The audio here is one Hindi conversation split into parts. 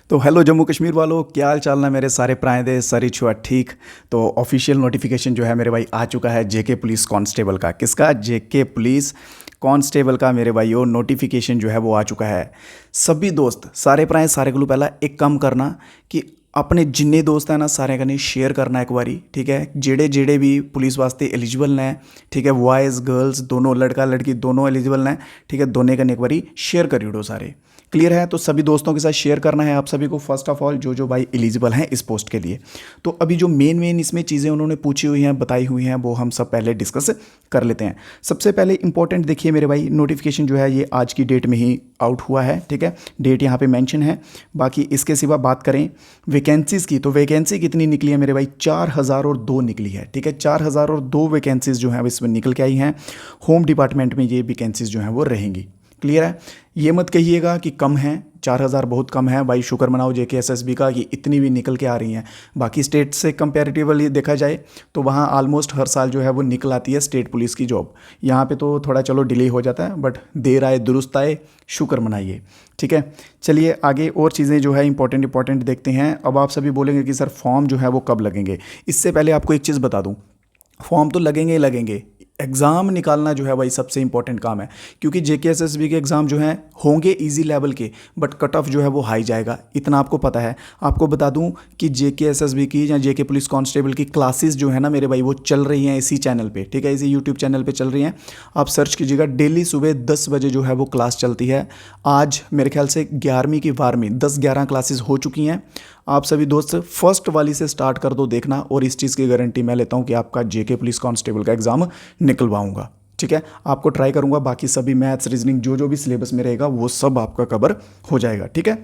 तो हेलो जम्मू कश्मीर वालों, क्या हाल चाल ना मेरे सारे प्राइंदे सरी छुआ ठीक। तो ऑफिशियल नोटिफिकेशन जो है मेरे भाई आ चुका है जेके पुलिस कांस्टेबल का। किसका? जेके पुलिस कांस्टेबल का मेरे भाइयों नोटिफिकेशन जो है वो आ चुका है। सभी दोस्त सारे प्राय सारे को पहला एक काम करना कि अपने जिन्ने दोस्त हैं ना सारे कने शेयर करना एक बारी, ठीक है। जेड़े जेड़े भी पुलिस वास्ते एलिजिबल ने, ठीक है, बॉयज़ गर्ल्स दोनों, लड़का लड़की दोनों एलिजिबल ने, ठीक है। दोनों कने एक बारी शेयर करी उड़ो सारे। क्लियर है? तो सभी दोस्तों के साथ शेयर करना है आप सभी को, फर्स्ट ऑफ ऑल जो जो भाई एलिजिबल हैं इस पोस्ट के लिए। तो अभी जो मेन इसमें चीज़ें उन्होंने पूछी हुई हैं, बताई हुई हैं, वो हम सब पहले डिस्कस कर लेते हैं। सबसे पहले इंपॉर्टेंट देखिए मेरे भाई, नोटिफिकेशन जो है ये आज की डेट में ही आउट हुआ है, ठीक है। डेट यहाँ पे मेंशन है। बाकी इसके सिवा बात करें वैकेंसीज़ की, तो वैकेंसी कितनी निकली है मेरे भाई? 4002 निकली है, ठीक है। 4002 वैकेंसीज़ जो हैं इसमें निकल के आई हैं। होम डिपार्टमेंट में ये वैकेंसीज़ जो हैं वो रहेंगी। क्लियर है? ये मत कहिएगा कि कम है, 4000 बहुत कम है भाई। शुक्र मनाओ जेकेएसएसबी का कि इतनी भी निकल के आ रही हैं। बाकी स्टेट से कंपैरेटिवली देखा जाए तो वहाँ ऑलमोस्ट हर साल जो है वो निकल आती है स्टेट पुलिस की जॉब। यहाँ पे तो थोड़ा चलो डिले हो जाता है, बट देर आए दुरुस्त आए, शुक्र मनाइए, ठीक है। चलिए आगे और चीज़ें जो है इंपॉर्टेंट देखते हैं। अब आप सभी बोलेंगे कि सर फॉर्म जो है वो कब लगेंगे। इससे पहले आपको एक चीज़ बता दूँ, फॉर्म तो लगेंगे ही लगेंगे, एग्ज़ाम निकालना जो है भाई सबसे इंपॉर्टेंट काम है। क्योंकि जेकेएसएसबी के एग्ज़ाम जो हैं होंगे इजी लेवल के, बट कट ऑफ जो है वो हाई जाएगा, इतना आपको पता है। आपको बता दूं कि जेकेएसएसबी की या जेके पुलिस कांस्टेबल की क्लासेस जो है ना मेरे भाई वो चल रही हैं इसी चैनल पे, ठीक है, इसी यूट्यूब चैनल पे चल रही हैं। आप सर्च कीजिएगा, डेली सुबह 10 बजे जो है वो क्लास चलती है। आज मेरे ख्याल से 11वीं की 12वीं 10-11 क्लासेस हो चुकी हैं। आप सभी दोस्त फर्स्ट वाली से स्टार्ट कर दो देखना, और इस चीज़ की गारंटी मैं लेता हूँ कि आपका जेके पुलिस कांस्टेबल का एग्ज़ाम निकलवाऊंगा, ठीक है। आपको ट्राई करूंगा, बाकी सभी मैथ्स रीजनिंग जो जो भी सिलेबस में रहेगा वो सब आपका कवर हो जाएगा, ठीक है।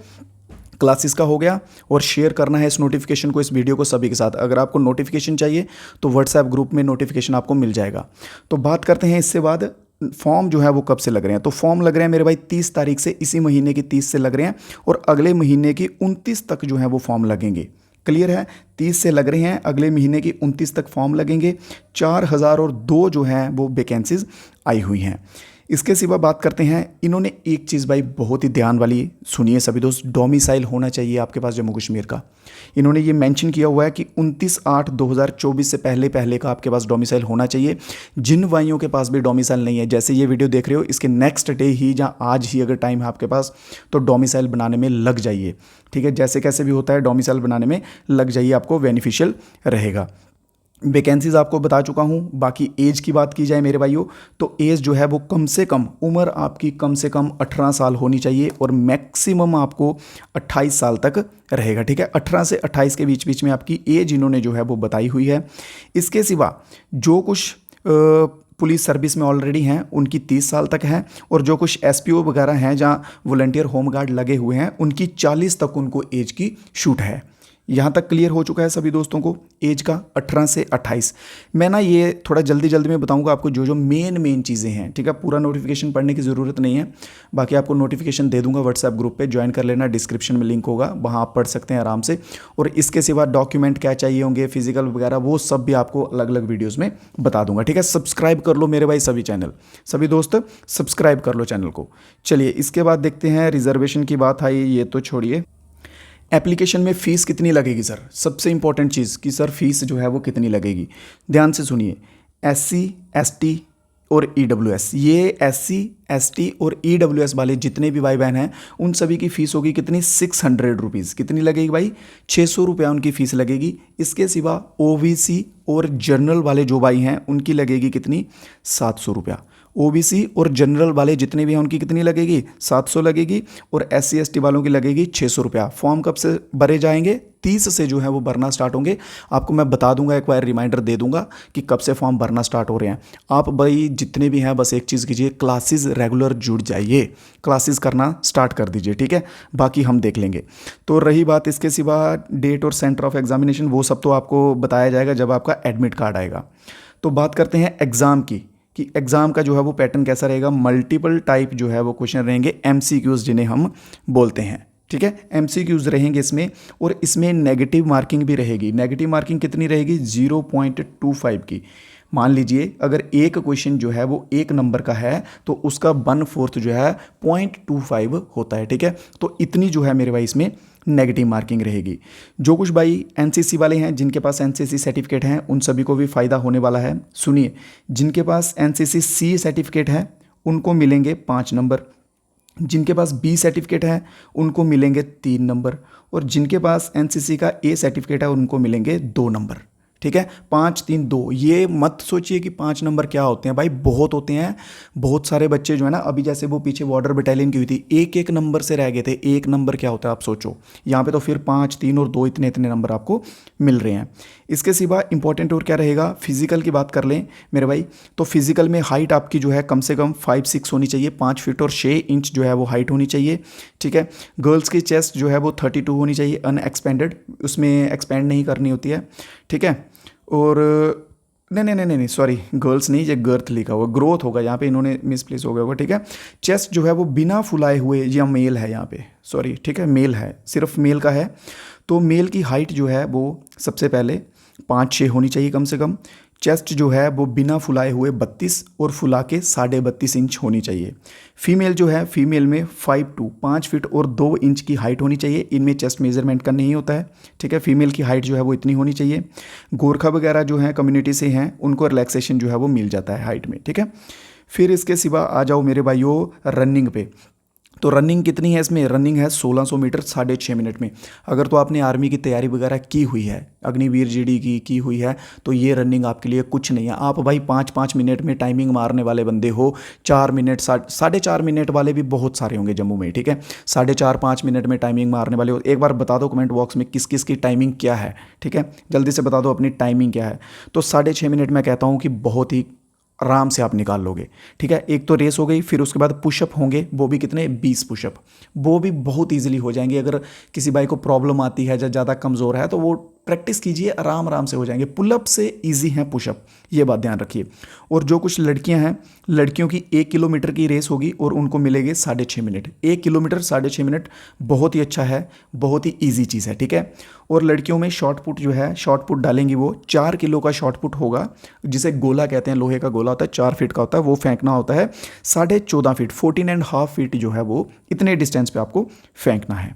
क्लासेस का हो गया, और शेयर करना है इस नोटिफिकेशन को, इस वीडियो को सभी के साथ। अगर आपको नोटिफिकेशन चाहिए तो व्हाट्सएप ग्रुप में नोटिफिकेशन आपको मिल जाएगा। तो बात करते हैं इससे बाद फॉर्म जो है वो कब से लग रहे हैं। तो फॉर्म लग रहे हैं मेरे भाई 30 तारीख से, इसी महीने की 30 से लग रहे हैं, और अगले महीने की 29 तक जो है वो फॉर्म लगेंगे। क्लियर है? 30 से लग रहे हैं, अगले महीने की 29 तक फॉर्म लगेंगे। 4002 जो हैं वो वैकेंसीज आई हुई हैं। इसके सिवा बात करते हैं, इन्होंने एक चीज़ भाई बहुत ही ध्यान वाली सुनिए सभी दोस्त, डोमिसाइल होना चाहिए आपके पास जम्मू कश्मीर का। इन्होंने ये मेंशन किया हुआ है कि 29/8/2024 से पहले पहले का आपके पास डोमिसाइल होना चाहिए। जिन भाइयों के पास भी डोमिसाइल नहीं है, जैसे ये वीडियो देख रहे हो, इसके नेक्स्ट डे ही या आज ही अगर टाइम है आपके पास तो डोमिसाइल बनाने में लग जाइए, ठीक है। जैसे कैसे भी होता है डोमिसाइल बनाने में लग जाइए, आपको बेनिफिशियल रहेगा। वैकेंसीज आपको बता चुका हूँ। बाकी एज की बात की जाए मेरे भाइयों, तो एज जो है वो कम से कम, उम्र आपकी कम से कम 18 साल होनी चाहिए, और मैक्सिमम आपको 28 साल तक रहेगा, ठीक है। 18 से 28 के बीच बीच में आपकी एज इन्होंने जो है वो बताई हुई है। इसके सिवा जो कुछ पुलिस सर्विस में ऑलरेडी हैं उनकी 30 साल तक है, और जो कुछ एसपीओ वगैरह हैं जहाँ वॉलंटियर होमगार्ड लगे हुए हैं उनकी 40 तक उनको एज की छूट है। यहाँ तक क्लियर हो चुका है सभी दोस्तों को एज का, 18 से 28। मैं ना ये थोड़ा जल्दी जल्दी में बताऊंगा आपको जो जो मेन चीज़ें हैं, ठीक है। पूरा नोटिफिकेशन पढ़ने की ज़रूरत नहीं है, बाकी आपको नोटिफिकेशन दे दूंगा व्हाट्सएप ग्रुप पे, ज्वाइन कर लेना, डिस्क्रिप्शन में लिंक होगा, वहाँ आप पढ़ सकते हैं आराम से। और इसके सिवा डॉक्यूमेंट क्या चाहिए होंगे, फिजिकल वगैरह, वो सब भी आपको अलग अलग वीडियोज़ में बता दूंगा, ठीक है। सब्सक्राइब कर लो मेरे भाई सभी चैनल, सभी दोस्त सब्सक्राइब कर लो चैनल को। चलिए इसके बाद देखते हैं, रिजर्वेशन की बात आई, ये तो छोड़िए। एप्लीकेशन में फ़ीस कितनी लगेगी सर? सबसे इंपॉर्टेंट चीज़ कि सर फीस जो है वो कितनी लगेगी, ध्यान से सुनिए। एससी, एसटी और ईडब्ल्यूएस, ये एससी, एसटी और ईडब्ल्यूएस वाले जितने भी भाई बहन हैं उन सभी की फ़ीस होगी कितनी? 600 रुपीज़। कितनी लगेगी भाई? 600 रुपया उनकी फ़ीस लगेगी। इसके सिवा ओबीसी और जनरल वाले जो भाई हैं उनकी लगेगी कितनी? 700 रुपया। ओबीसी और जनरल वाले जितने भी हैं उनकी कितनी लगेगी? 700 लगेगी, और एससी एसटी वालों की लगेगी 600 रुपया। फॉर्म कब से भरे जाएंगे? 30 से जो है वो भरना स्टार्ट होंगे। आपको मैं बता दूंगा, एक बार रिमाइंडर दे दूंगा कि कब से फॉर्म भरना स्टार्ट हो रहे हैं। आप भाई जितने भी हैं बस एक चीज़ कीजिए, क्लासेस रेगुलर जुड़ जाइए, क्लासेस करना स्टार्ट कर दीजिए, ठीक है। बाकी हम देख लेंगे। तो रही बात इसके सिवा डेट और सेंटर ऑफ एग्जामिनेशन, वो सब तो आपको बताया जाएगा जब आपका एडमिट कार्ड आएगा। तो बात करते हैं एग्ज़ाम की, कि एग्ज़ाम का जो है वो पैटर्न कैसा रहेगा। मल्टीपल टाइप जो है वो क्वेश्चन रहेंगे, एमसीक्यूज़ जिन्हें हम बोलते हैं, ठीक है। एमसीक्यूज़ रहेंगे इसमें, और इसमें नेगेटिव मार्किंग भी रहेगी। नेगेटिव मार्किंग कितनी रहेगी? 0.25 की। मान लीजिए अगर एक क्वेश्चन जो है वो 1 नंबर का है तो उसका 1/4 जो है 0.25 होता है, ठीक है। तो इतनी जो है मेरे भाई इसमें नेगेटिव मार्किंग रहेगी। जो कुछ भाई एनसीसी वाले हैं, जिनके पास एनसीसी सर्टिफिकेट हैं, उन सभी को भी फ़ायदा होने वाला है। सुनिए, जिनके पास एनसीसी सी सर्टिफिकेट है उनको मिलेंगे 5 नंबर, जिनके पास बी सर्टिफिकेट है उनको मिलेंगे 3 नंबर, और जिनके पास एनसीसी का ए सर्टिफिकेट है उनको मिलेंगे 2 नंबर, ठीक है। 5 3 2, ये मत सोचिए कि 5 नंबर क्या होते हैं भाई, बहुत होते हैं। बहुत सारे बच्चे जो है ना, अभी जैसे वो पीछे बॉर्डर बटालियन की हुई थी, एक एक नंबर से रह गए थे। 1 नंबर क्या होता है आप सोचो, यहाँ पे तो फिर 5 3 और 2 इतने इतने नंबर आपको मिल रहे हैं। इसके सिवा इंपॉर्टेंट और क्या रहेगा, फिजिकल की बात कर लें मेरे भाई, तो फिजिकल में हाइट आपकी जो है कम से कम 5'6" होनी चाहिए, 5 फीट और 6 इंच जो है वो हाइट होनी चाहिए, ठीक है। गर्ल्स की चेस्ट जो है वो 32 होनी चाहिए, अनएक्सपेंडेड, उसमें एक्सपेंड नहीं करनी होती है, ठीक है। और नहीं सॉरी, गर्ल्स नहीं, ये गर्थ लिखा हुआ, ग्रोथ होगा यहाँ पे, इन्होंने मिसप्लेस हो गया होगा, ठीक है। चेस्ट जो है वो बिना फुलाए हुए, या मेल है यहाँ पे, सॉरी, ठीक है, मेल है, सिर्फ मेल का है। तो मेल की हाइट जो है वो सबसे पहले 5'6" होनी चाहिए कम से कम। चेस्ट जो है वो बिना फुलाए हुए 32 और फुला के 32.5 इंच होनी चाहिए। फीमेल जो है, फीमेल में 5'2", 5 फीट और 2 इंच की हाइट होनी चाहिए। इनमें चेस्ट मेजरमेंट का नहीं होता है, ठीक है। फीमेल की हाइट जो है वो इतनी होनी चाहिए। गोरखा वगैरह जो है कम्युनिटी से हैं, उनको रिलैक्सेशन जो है वो मिल जाता है हाइट में, ठीक है। फिर इसके सिवा आ जाओ मेरे भाइयों रनिंग पे। तो रनिंग कितनी है इसमें, रनिंग है 1600 मीटर 6.5 मिनट में। अगर तो आपने आर्मी की तैयारी वगैरह की हुई है, अग्निवीर जीडी की हुई है, तो ये रनिंग आपके लिए कुछ नहीं है। आप भाई 5-5 मिनट में टाइमिंग मारने वाले बंदे हो, 4 मिनट 4.5 मिनट वाले भी बहुत सारे होंगे जम्मू में, ठीक है। 4.5-5 मिनट में टाइमिंग मारने वाले हो, एक बार बता दो कमेंट बॉक्स में किस किस की टाइमिंग क्या है, ठीक है। जल्दी से बता दो अपनी टाइमिंग क्या है। तो 6.5 मिनट मैं कहता हूँ कि बहुत ही आराम से आप निकाल लोगे, ठीक है। एक तो रेस हो गई, फिर उसके बाद पुशअप होंगे, वो भी कितने, 20 पुशअप, वो भी बहुत इजीली हो जाएंगे। अगर किसी भाई को प्रॉब्लम आती है या ज़्यादा कमज़ोर है तो वो प्रैक्टिस कीजिए, आराम आराम से हो जाएंगे। पुलअप से इजी हैं पुशअप, ये बात ध्यान रखिए। और जो कुछ लड़कियां हैं, लड़कियों की 1 किलोमीटर की रेस होगी और उनको मिलेंगे 6.5 मिनट। 1 किलोमीटर 6.5 मिनट बहुत ही अच्छा है, बहुत ही ईजी चीज़ है, ठीक है। और लड़कियों में शॉर्ट पुट जो है, शॉर्ट पुट डालेंगी वो 4 किलो का शॉर्ट पुट होगा, जिसे गोला कहते हैं, लोहे का गोला होता है, 4 फीट का होता है, वो फेंकना होता है 14.5 फीट, 14.5 फीट जो है वो इतने डिस्टेंस पे आपको फेंकना है।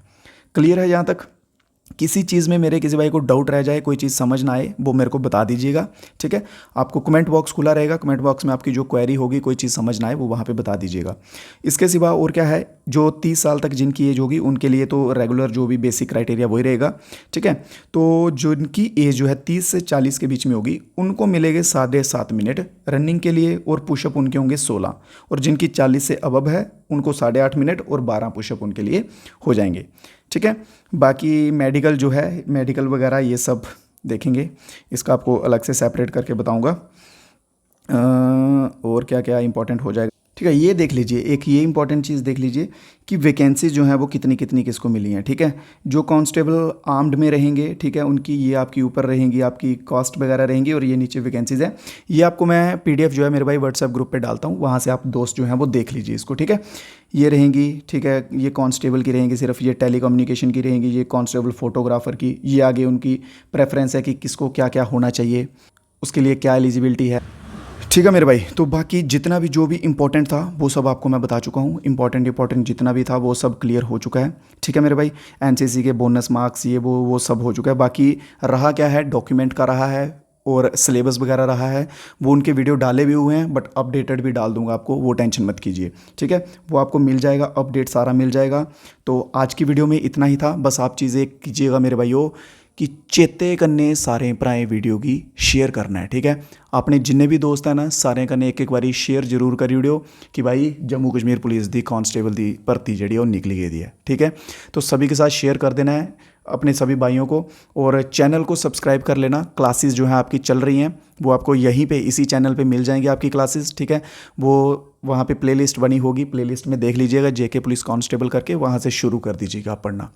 क्लियर है यहाँ तक? किसी चीज़ में मेरे किसी भाई को डाउट रह जाए, कोई चीज़ समझ ना आए, वो मेरे को बता दीजिएगा, ठीक है। आपको कमेंट बॉक्स खुला रहेगा, कमेंट बॉक्स में आपकी जो क्वेरी होगी, कोई चीज़ समझ ना आए, वो वहाँ पे बता दीजिएगा। इसके सिवा और क्या है, जो 30 साल तक जिनकी एज होगी उनके लिए तो रेगुलर जो भी बेसिक क्राइटेरिया वही रहेगा, ठीक है। तो जिनकी एज जो है 30 से 40 के बीच में होगी उनको मिलेंगे 7.5 मिनट रनिंग के लिए, और पुशअप उनके होंगे 16, और जिनकी 40 से अबव है उनको 8.5 मिनट और 12 पुशअप उनके लिए हो जाएंगे, ठीक है। बाकी मेडिकल जो है, मेडिकल वगैरह ये सब देखेंगे, इसका आपको अलग से सेपरेट करके बताऊंगा। और क्या क्या इंपॉर्टेंट हो जाएगा, ठीक है। ये देख लीजिए, एक ये इंपॉर्टेंट चीज़ देख लीजिए कि वैकेंसी जो है वो कितनी कितनी किसको मिली हैं, ठीक है। जो कांस्टेबल आर्म्ड में रहेंगे, ठीक है, उनकी ये आपकी ऊपर रहेंगी, आपकी कॉस्ट वगैरह रहेंगी, और ये नीचे वैकेंसीज़ हैं। ये आपको मैं PDF जो है मेरे भाई व्हाट्सएप ग्रुप पे डालता हूँ, वहाँ से आप दोस्त जो हैं वो देख लीजिए इसको, ठीक है। ये रहेंगी, ठीक है, ये कांस्टेबल की रहेंगी सिर्फ, ये टेलीकम्युनिकेशन की रहेंगी, ये कांस्टेबल फोटोग्राफर की, ये आगे उनकी प्रेफरेंस है कि किसको क्या क्या होना चाहिए, उसके लिए क्या एलिजिबिलिटी है, ठीक है मेरे भाई। तो बाकी जितना भी जो भी इंपॉर्टेंट था वो सब आपको मैं बता चुका हूँ, इंपॉर्टेंट जितना भी था वो सब क्लियर हो चुका है, ठीक है मेरे भाई। एनसीसी के बोनस मार्क्स ये वो सब हो चुका है। बाकी रहा क्या है, डॉक्यूमेंट का रहा है, और सिलेबस वगैरह रहा है, वो उनके वीडियो डाले भी हुए हैं, बट अपडेटेड भी डाल दूंगा आपको, वो टेंशन मत कीजिए, ठीक है। वो आपको मिल जाएगा, अपडेट सारा मिल जाएगा। तो आज की वीडियो में इतना ही था, बस आप चीज़ें कीजिएगा मेरे भाइयों कि चेते कन्ने सारे भ्राएं वीडियो की शेयर करना है, ठीक है। अपने जिन्ने भी दोस्त हैं ना, सारे कन्ने एक बारी शेयर जरूर करी वीडियो कि भाई जम्मू कश्मीर पुलिस दी कांस्टेबल दी भर्ती जी वो निकली गई है, ठीक है। तो सभी के साथ शेयर कर देना है अपने सभी भाइयों को, और चैनल को सब्सक्राइब कर लेना। क्लासेस जो हैं आपकी चल रही हैं वो आपको यहीं पे इसी चैनल पे मिल जाएंगी आपकी क्लासेस, ठीक है। वो वहाँ पे प्लेलिस्ट बनी होगी, प्लेलिस्ट में देख लीजिएगा, JK पुलिस कांस्टेबल करके, वहाँ से शुरू कर दीजिएगा आप पढ़ना।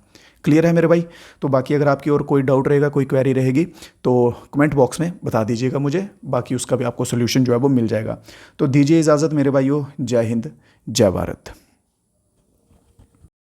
क्लियर है मेरे भाई? तो बाकी अगर आपकी और कोई डाउट रहेगा, कोई क्वेरी रहेगी, तो कमेंट बॉक्स में बता दीजिएगा मुझे, बाकी उसका भी आपको सोल्यूशन जो है वो मिल जाएगा। तो दीजिए इजाज़त मेरे भाइयों, जय हिंद, जय भारत।